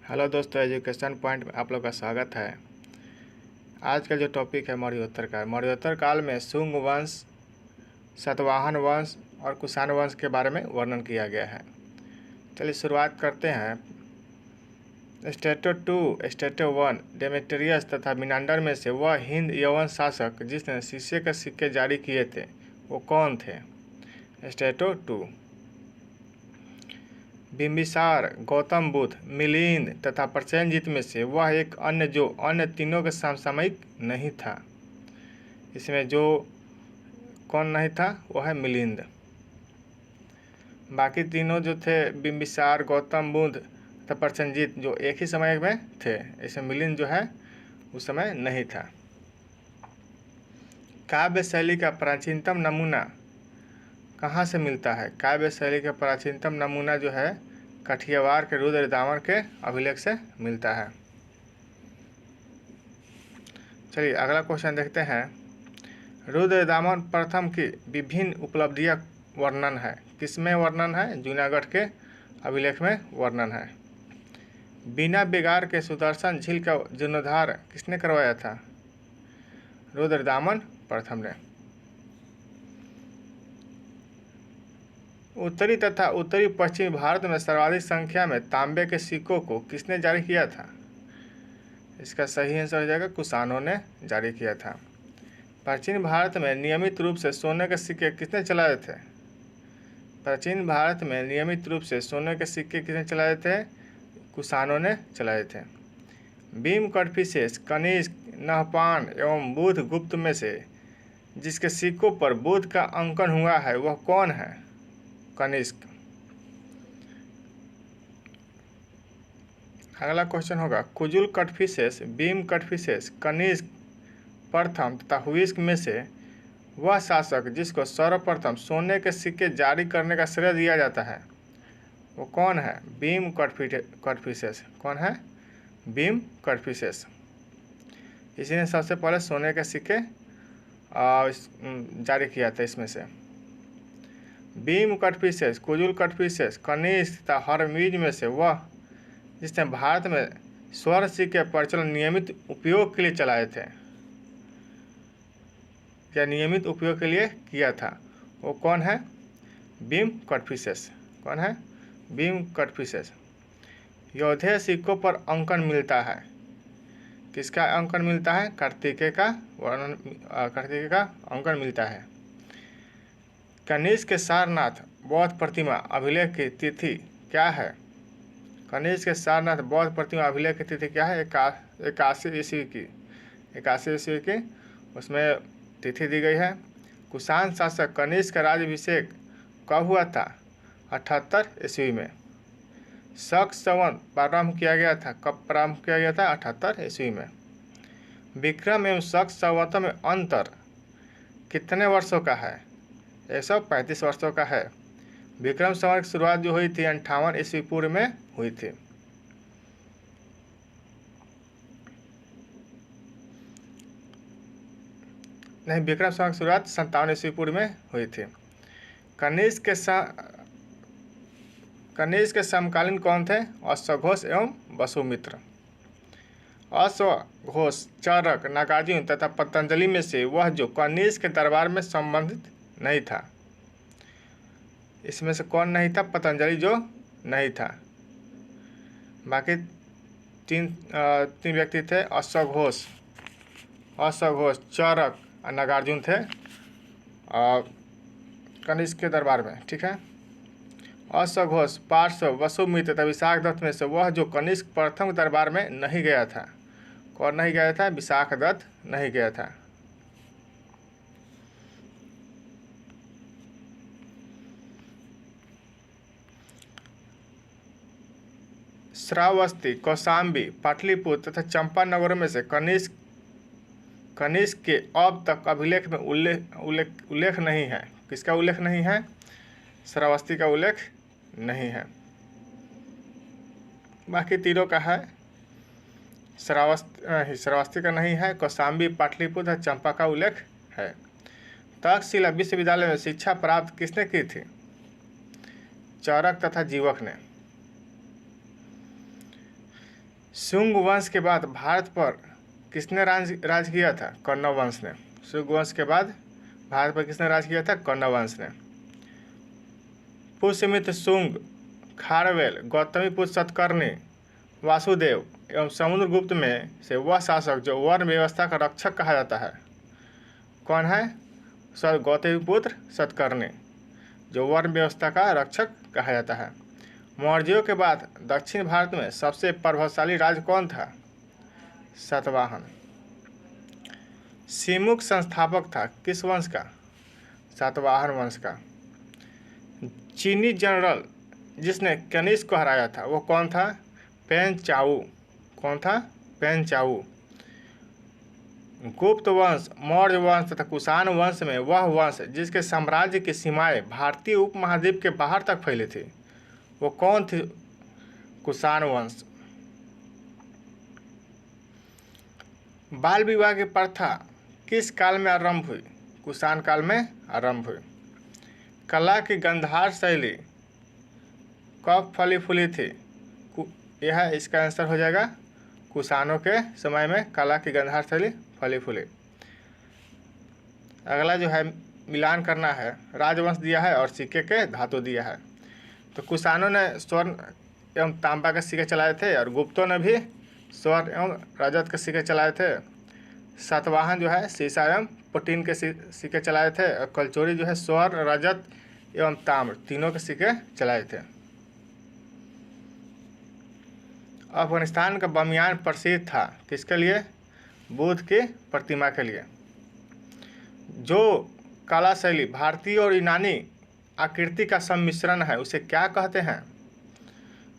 Hello दोस्तों, education point में आप लोग का स्वागत है। आज का जो टॉपिक है मौर्योत्तर काल। मौर्योत्तर काल में शुंग वंश, सातवाहन वंश और कुषाण वंश के बारे में वर्णन किया गया है। चलिए शुरुआत करते हैं। स्टेटो 2, स्टेटो 1 डेमेट्रियस तथा मिनांडर में से वह हिंद यवन शासक जिसने शीशे के सिक्के जारी किए थे वो कौन थे? स्टेटो 2। बिंबिसार, गौतम बुद्ध, मिलिंद तथा प्रसेनजीत में से वह एक अन्य जो अन्य तीनों के समसामयिक नहीं था। इसमें जो कौन नहीं था वो है मिलिंद। बाकी तीनों जो थे बिंबिसार, गौतम बुद्ध तथा प्रसेनजीत जो एक ही समय में थे। इसमें मिलिंद जो है उस समय नहीं था। काव्य शैली का प्राचीनतम नमूना कहाँ से मिलता है? काव्य शैली का प्राचीनतम नमूना जो है कठियावाड़ के रुद्र दामन के अभिलेख से मिलता है। चलिए अगला क्वेश्चन देखते हैं। रुद्र दामन प्रथम की विभिन्न उपलब्धियां वर्णन है। किसमें वर्णन है? जूनागढ़ के अभिलेख में वर्णन है। बिना बिगाड़ के सुदर्शन झील का जीर्णोद्धार किसने करवाया था? रुद्र दामन प्रथम ने। उत्तरी तथा उत्तरी पश्चिमी भारत में सर्वाधिक संख्या में तांबे के सिक्कों को किसने जारी किया था? इसका सही आंसर हो जाएगा कुषाणों ने जारी किया था। प्राचीन भारत में नियमित रूप से सोने के सिक्के किसने चलाए थे? प्राचीन भारत में नियमित रूप से सोने के सिक्के किसने चलाए थे? कुषाणों ने चलाए थे। भीम, कड़फिसेस, कनिष्क, नहपान एवं बुध गुप्त में से जिसके सिक्कों पर बुध का अंकन हुआ है वह कौन है? कनिष्क। अगला क्वेश्चन होगा कुजुल कटफिसेस, भीम कटफिसेस, कनिष्क प्रथम तथा हुइस्क में से वह शासक जिसको सर्वप्रथम सोने के सिक्के जारी करने का श्रेय दिया जाता है वो कौन है? भीम कटफिसेस। कौन है? भीम कटफिसेस। इसी ने सबसे पहले सोने के सिक्के जारी किया था। इसमें से भीम कटफिसेस, कुजुल कटफिसेस, कनिष्क तथा हरमीज में से वह जिसने भारत में स्वर्ण सिक्के प्रचलन नियमित उपयोग के लिए चलाए थे या नियमित उपयोग के लिए किया था वो कौन है? भीम कटफिसेस। कौन है? भीम कटफिसेस। योधेय सिक्कों पर अंकन मिलता है। किसका अंकन मिलता है? कार्तिकेय का वर्णन, कार्तिकेय का अंकन मिलता है। कनिष्क के सारनाथ बौद्ध प्रतिमा अभिलेख की तिथि क्या है? कनिष्क के सारनाथ बौद्ध प्रतिमा अभिलेख की तिथि क्या है? 81 ईस्वी की। 81 ईस्वी की उसमें तिथि दी गई है। कुषाण शासक कनिष्क का राज्याभिषेक कब हुआ था? 78 ईस्वी में। शक संवत प्रारंभ किया गया था। कब प्रारंभ किया गया था? 78 ईस्वी में। विक्रम एवं शक संवतों में अंतर कितने वर्षों का है? 135 वर्षों का है। विक्रम संवत की शुरुआत जो हुई थी 58 ईस्वी पूर्व में हुई थी। नहीं, विक्रम संवत की शुरुआत 57 ईस्वी पूर्व में हुई थी। कनिष्क के समकालीन कौन थे? अश्वघोष एवं वसुमित्र। अश्वघोष, चरक, नागार्जुन तथा पतंजलि में से वह जो कनिष्क के दरबार में संबंधित नहीं था। इसमें से कौन नहीं था? पतंजलि जो नहीं था। बाकी तीन व्यक्ति थे। अश्वघोष, चरक और नागार्जुन थे कनिष्क के दरबार में। ठीक है। अश्वघोष, पार्श्व, वसुमित्र तथा विशाखदत्त में से वह जो कनिष्क प्रथम के दरबार में नहीं गया था। कौन नहीं गया था? विशाखदत्त नहीं गया था। श्रावस्ती, कौशाम्बी, पाटलिपुत्र तथा चंपानगरों में से कनिष्क के अब तक अभिलेख में उल्लेख नहीं है। किसका उल्लेख नहीं है? श्रावस्ती का उल्लेख नहीं है। बाकी तीनों का है। श्रावस्ती का नहीं है। कौशाम्बी, पाटलिपुत्र और चंपा का उल्लेख है। तक्षशिला विश्वविद्यालय में शिक्षा प्राप्त किसने की थी? चरक तथा जीवक ने। शुंग वंश के बाद भारत पर किसने राज किया था? कौरव वंश ने। शुंग वंश के बाद भारत पर किसने राज किया था? कौरव वंश ने। पुष्यमित्र शुंग, खारवेल, गौतमीपुत्र सतकर्णी, वासुदेव एवं समुद्रगुप्त में से वह शासक जो वर्ण व्यवस्था का रक्षक कहा जाता है कौन है? गौतमीपुत्र सतकर्णी, जो वर्ण व्यवस्था का रक्षक कहा जाता है। मौर्यों के बाद दक्षिण भारत में सबसे प्रभावशाली राज्य कौन था? सातवाहन। सिमुक संस्थापक था किस वंश का? सातवाहन वंश का। चीनी जनरल जिसने कनिष्क को हराया था वो कौन था? पेन चाऊ। कौन था? पेन चाऊ। गुप्त वंश, मौर्य वंश तथा कुषाण वंश में वह वंश जिसके साम्राज्य की सीमाएं भारतीय उपमहाद्वीप के बाहर तक फैली थी वो कौन थी? कुषाण वंश। बाल विवाह की प्रथा किस काल में आरंभ हुई? कुषाण काल में आरंभ हुई। कला की गंधार शैली कब फली फूली थी? यह इसका आंसर हो जाएगा कुषाणों के समय में कला की गंधार शैली फली फूली। अगला जो है मिलान करना है, राजवंश दिया है और सिक्के के धातु दिया है। तो कुषाणों ने स्वर्ण एवं तांबा के सिक्के चलाए थे और गुप्तों ने भी स्वर्ण एवं रजत के सिक्के चलाए थे। सातवाहन जो है सीसा एवं प्रोटीन के सिक्के चलाए थे और कलचोरी जो है स्वर्ण, रजत एवं ताम्र तीनों के सिक्के चलाए थे। अफगानिस्तान का बमियान प्रसिद्ध था किसके लिए? बुद्ध की प्रतिमा के लिए। जो कला शैली भारतीय और यूनानी आकृति का सम्मिश्रण है उसे क्या कहते हैं?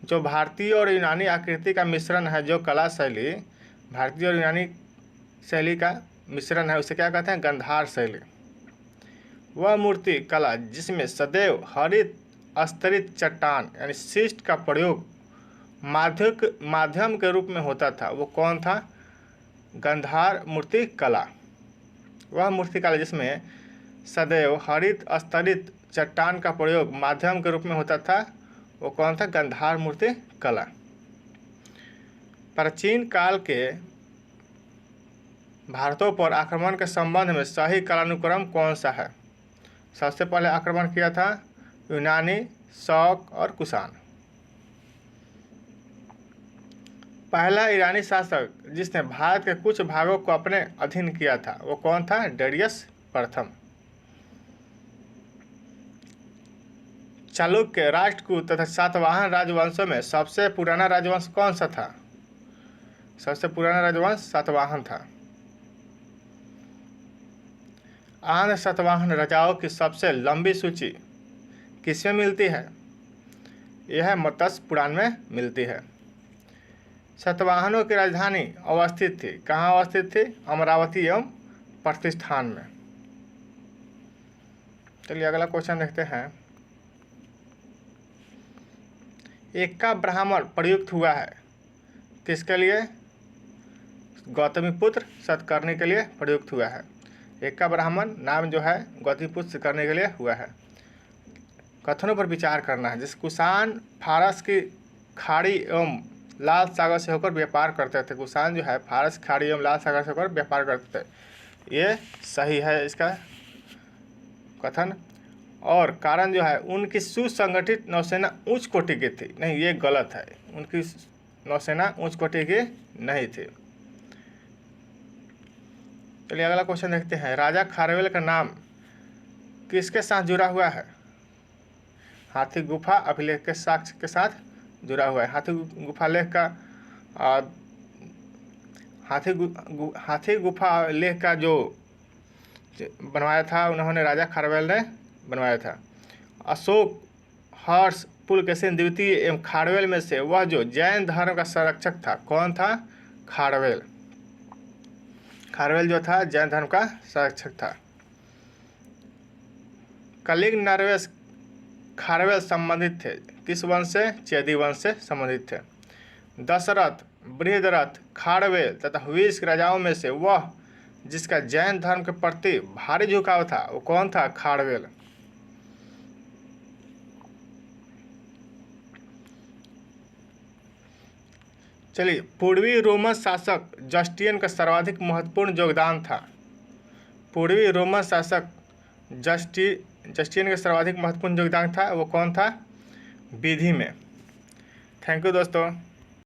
जो भारतीय और यूनानी आकृति का मिश्रण है, जो कला शैली भारतीय और यूनानी शैली का मिश्रण है उसे क्या कहते हैं? गंधार शैली। वह मूर्ति कला जिसमें सदैव हरित स्तरित चट्टान यानी शिस्ट का प्रयोग माध्यम के रूप में होता था वो कौन था? गंधार मूर्ति कला। वह मूर्ति कला जिसमें सदैव हरित स्तरित चट्टान का प्रयोग माध्यम के रूप में होता था वो कौन था? गंधार मूर्ति कला। प्राचीन काल के भारतों पर आक्रमण के संबंध में सही कालानुक्रम कौन सा है? सबसे पहले आक्रमण किया था यूनानी, शक और कुषाण। पहला ईरानी शासक जिसने भारत के कुछ भागों को अपने अधीन किया था वो कौन था? डेरियस प्रथम। चालुक्य, राष्ट्रकूट तथा सातवाहन राजवंशों में सबसे पुराना राजवंश कौन सा था? सबसे पुराना राजवंश सातवाहन था। आंध्र सातवाहन राजाओं की सबसे लंबी सूची किसमें मिलती है? यह मत्स्य पुराण में मिलती है। सातवाहनों की राजधानी अवस्थित थी, कहाँ अवस्थित थी? अमरावती एवं प्रतिष्ठान में। चलिए अगला क्वेश्चन देखते हैं। एक्का ब्राह्मण प्रयुक्त हुआ है किसके लिए? गौतमीपुत्र सतकर्णी के लिए प्रयुक्त हुआ है। एक्का ब्राह्मण नाम जो है गौतमीपुत्र सतकर्णी के लिए हुआ है। कथनों पर विचार करना है। जिस कुषाण फारस की खाड़ी एवं लाल सागर से होकर व्यापार करते थे। कुषाण जो है फारस खाड़ी एवं लाल सागर से होकर व्यापार करते थे, ये सही है इसका कथन। और कारण जो है उनकी सुसंगठित नौसेना उच्च कोटि की थी, नहीं ये गलत है, उनकी नौसेना उच्च कोटि की नहीं थी। चलिए अगला क्वेश्चन देखते हैं। राजा खारवेल का नाम किसके साथ जुड़ा हुआ है? हाथी गुफा अभिलेख के साक्ष्य के साथ जुड़ा हुआ है। हाथी गुफा लेख का जो बनवाया था उन्होंने राजा खारवेल ने बनवाया था। अशोक, हर्ष, पुलकेशिन द्वितीय एवं खारवेल में से वह जो जैन धर्म का संरक्षक था कौन था? खारवेल। खारवेल जो था जैन धर्म का संरक्षक था। कलिंग, नरवेश, खारवेल संबंधित थे किस वंश से? चेदी वंश से संबंधित थे। दशरथ, बृहद्रथ, खारवेल तथा विष्क राजाओं में से वह जिसका जैन धर्म के प्रति भारी झुकाव था वो कौन था? खारवेल। चलिए, पूर्वी रोमन शासक जस्टियन का सर्वाधिक महत्वपूर्ण योगदान था। पूर्वी रोमन शासक जस्टियन का सर्वाधिक महत्वपूर्ण योगदान था, वो कौन था? विधि में। थैंक यू दोस्तों।